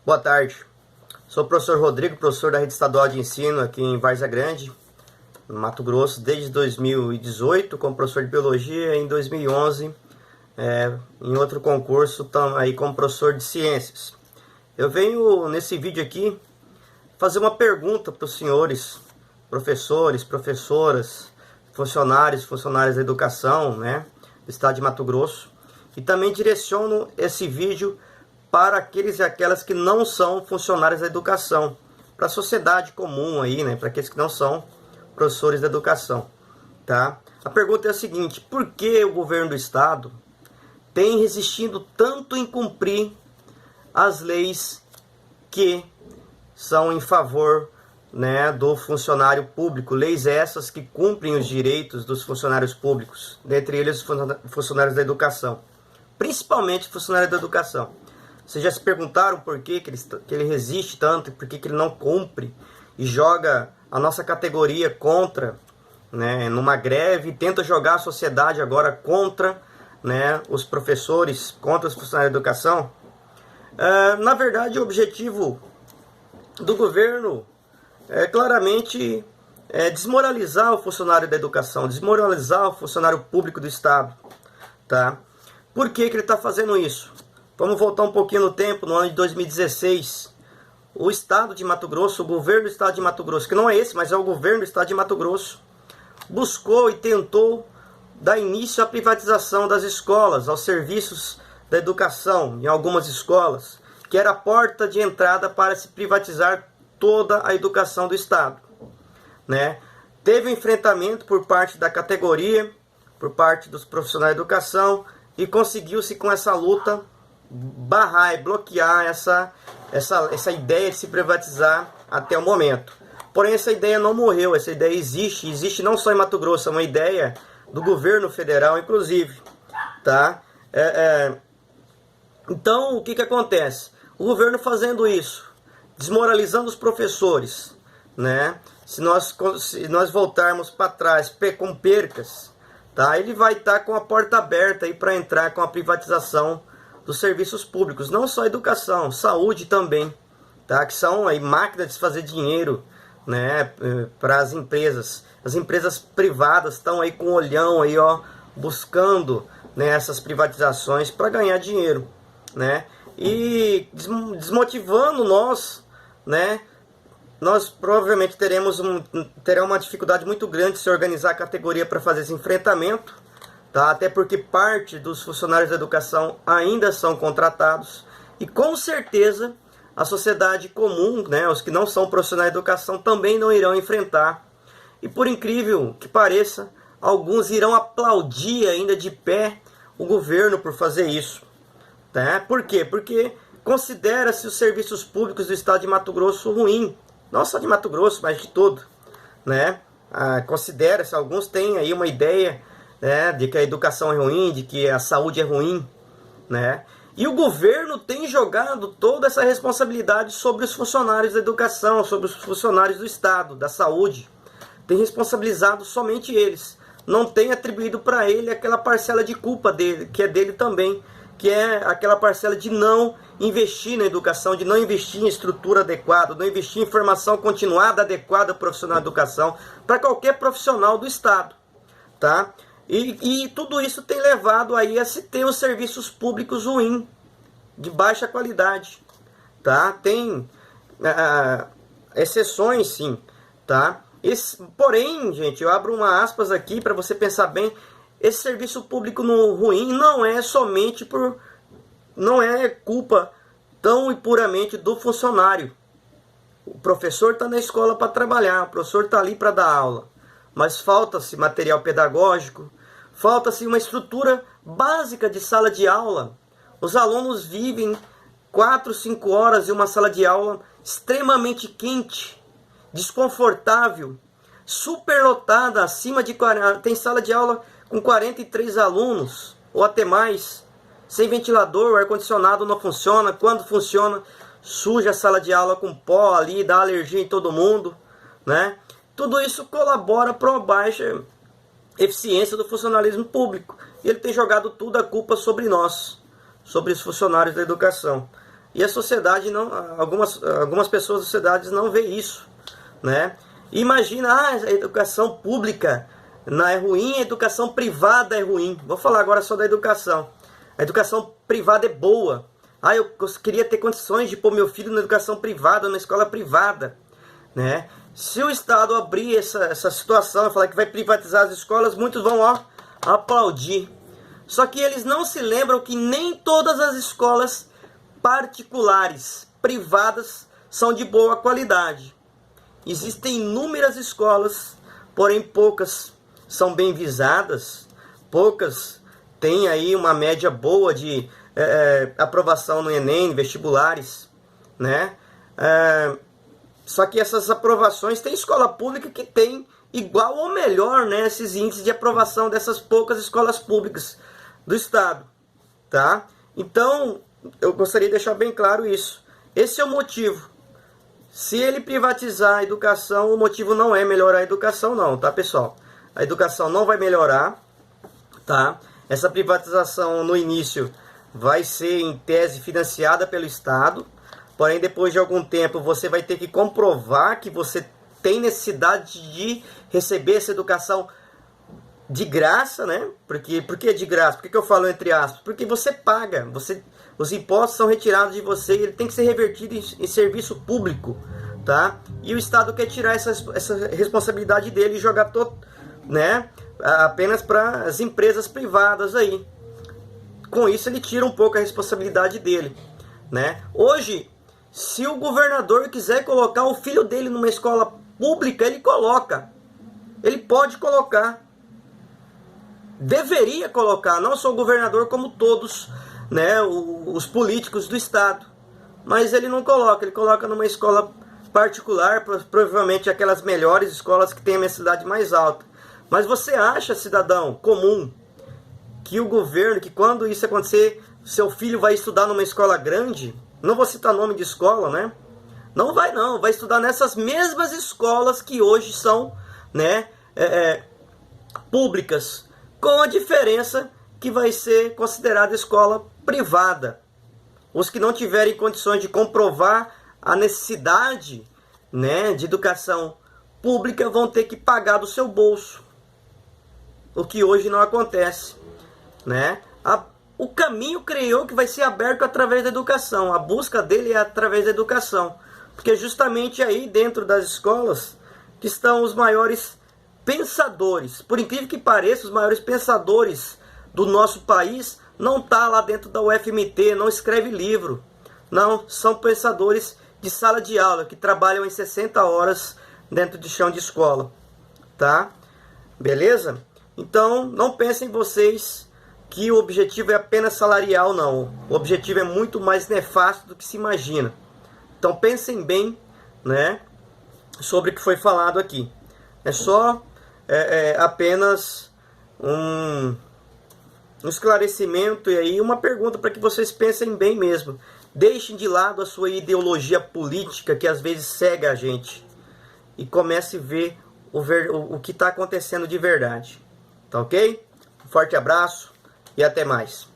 Boa tarde, sou o professor Rodrigo, professor da Rede Estadual de Ensino aqui em Várzea Grande, no Mato Grosso, desde 2018, como professor de Biologia, e em 2011, em outro concurso, aí como professor de Ciências. Eu venho nesse vídeo aqui fazer uma pergunta para os senhores, professores, professoras, funcionários da educação, né, do estado de Mato Grosso, e também direciono esse vídeo para aqueles e aquelas que não são funcionários da educação, para a sociedade comum aí, né, para aqueles que não são professores da educação, tá? A pergunta é a seguinte: por que o governo do estado tem resistido tanto em cumprir as leis que são em favor, né, do funcionário público, leis essas que cumprem os direitos dos funcionários públicos, dentre eles os funcionários da educação, principalmente funcionários da educação? Vocês já se perguntaram por que ele resiste tanto, por que ele não cumpre e joga a nossa categoria contra, né, numa greve, e tenta jogar a sociedade agora contra, né, os professores, contra os funcionários da educação? Na verdade, o objetivo do governo é claramente desmoralizar o funcionário da educação, desmoralizar o funcionário público do estado, tá? Por que ele está fazendo isso? Vamos voltar um pouquinho no tempo, no ano de 2016, o estado de Mato Grosso, o governo do estado de Mato Grosso, que não é esse, mas é o governo do estado de Mato Grosso, buscou e tentou dar início à privatização das escolas, aos serviços da educação em algumas escolas, que era a porta de entrada para se privatizar toda a educação do estado, né? Teve um enfrentamento por parte da categoria, por parte dos profissionais da educação, e conseguiu-se com essa luta barrar e bloquear essa ideia de se privatizar até o momento. Porém, essa ideia não morreu, essa ideia existe não só em Mato Grosso, é uma ideia do governo federal, inclusive, tá? Então, o que acontece? O governo fazendo isso, desmoralizando os professores, né? Se nós voltarmos para trás com percas, tá? Ele vai estar com a porta aberta aí para entrar com a privatização dos serviços públicos, não só educação, saúde também, tá? Que são aí máquinas de fazer dinheiro, né, para as empresas. As empresas privadas estão aí com o olhão aí, ó, buscando, né, essas privatizações para ganhar dinheiro, né? E desmotivando nós, né? Nós provavelmente teremos uma dificuldade muito grande de se organizar a categoria para fazer esse enfrentamento, tá? Até porque parte dos funcionários da educação ainda são contratados, e com certeza a sociedade comum, né, os que não são profissionais de educação, também não irão enfrentar. E por incrível que pareça, alguns irão aplaudir ainda de pé o governo por fazer isso, tá? Por quê? Porque considera-se os serviços públicos do estado de Mato Grosso ruim, não só de Mato Grosso, mas de todo, né? Considera-se, alguns têm aí uma ideia, né, de que a educação é ruim, de que a saúde é ruim, né? E o governo tem jogado toda essa responsabilidade sobre os funcionários da educação, sobre os funcionários do estado, da saúde. Tem responsabilizado somente eles. Não tem atribuído para ele aquela parcela de culpa dele, que é dele também, que é aquela parcela de não investir na educação, de não investir em estrutura adequada, não investir em formação continuada adequada profissional de educação para qualquer profissional do estado, tá? E tudo isso tem levado aí a se ter os serviços públicos ruins, de baixa qualidade, tá? Tem exceções, sim, tá? Porém, gente, eu abro uma aspas aqui para você pensar bem. Esse serviço público ruim não é somente não é culpa tão e puramente do funcionário. O professor está na escola para trabalhar, o professor está ali para dar aula, mas falta-se material pedagógico, falta-se uma estrutura básica de sala de aula. Os alunos vivem 4, 5 horas em uma sala de aula extremamente quente, desconfortável, superlotada, acima de 40. Tem sala de aula com 43 alunos, ou até mais, sem ventilador, o ar-condicionado não funciona. Quando funciona, suja a sala de aula com pó ali, dá alergia em todo mundo, né? Tudo isso colabora para uma baixa eficiência do funcionalismo público. E ele tem jogado tudo a culpa sobre nós, sobre os funcionários da educação. e a sociedade não, algumas pessoas da sociedade não vê isso, né? Imagina, a educação pública não é ruim, a educação privada é ruim. Vou falar agora só da educação. A educação privada é boa. Eu queria ter condições de pôr meu filho na educação privada, na escola privada, né? Se o Estado abrir essa situação e falar que vai privatizar as escolas, muitos vão aplaudir. Só que eles não se lembram que nem todas as escolas particulares, privadas, são de boa qualidade. Existem inúmeras escolas, porém poucas são bem visadas, poucas têm aí uma média boa de aprovação no Enem, vestibulares, né? Só que essas aprovações, tem escola pública que tem igual ou melhor, né, esses índices de aprovação dessas poucas escolas públicas do Estado, tá? Então, eu gostaria de deixar bem claro isso. Esse é o motivo. Se ele privatizar a educação, o motivo não é melhorar a educação não, tá, pessoal? A educação não vai melhorar, tá? Essa privatização no início vai ser, em tese, financiada pelo Estado, porém, depois de algum tempo, você vai ter que comprovar que você tem necessidade de receber essa educação de graça, né? Por que de graça? Por que eu falo entre aspas? Porque você paga, os impostos são retirados de você e ele tem que ser revertido em serviço público, tá? E o Estado quer tirar essa responsabilidade dele e jogar né, apenas para as empresas privadas aí. Com isso ele tira um pouco a responsabilidade dele, né? Hoje, se o governador quiser colocar o filho dele numa escola pública, ele coloca. Ele pode colocar. Deveria colocar, não só o governador, como todos, né, os políticos do Estado. Mas ele não coloca, ele coloca numa escola particular, provavelmente aquelas melhores escolas que têm a mensalidade mais alta. Mas você acha, cidadão comum, que o governo, que quando isso acontecer, seu filho vai estudar numa escola grande? Não vou citar nome de escola, né? Não vai não, vai estudar nessas mesmas escolas que hoje são, né, públicas, com a diferença que vai ser considerada escola privada. Os que não tiverem condições de comprovar a necessidade, né, de educação pública vão ter que pagar do seu bolso, o que hoje não acontece, né? O caminho criou que vai ser aberto através da educação. A busca dele é através da educação. Porque justamente aí dentro das escolas que estão os maiores pensadores. Por incrível que pareça, os maiores pensadores do nosso país não estão lá dentro da UFMT, não escreve livro. Não, são pensadores de sala de aula, que trabalham em 60 horas dentro de chão de escola. Tá? Beleza? Então, não pensem vocês que o objetivo é apenas salarial, não. O objetivo é muito mais nefasto do que se imagina. Então pensem bem, né, sobre o que foi falado aqui. É só apenas um esclarecimento e aí uma pergunta para que vocês pensem bem mesmo. Deixem de lado a sua ideologia política que às vezes cega a gente e comece a ver o que está acontecendo de verdade. Tá ok? Um forte abraço e até mais.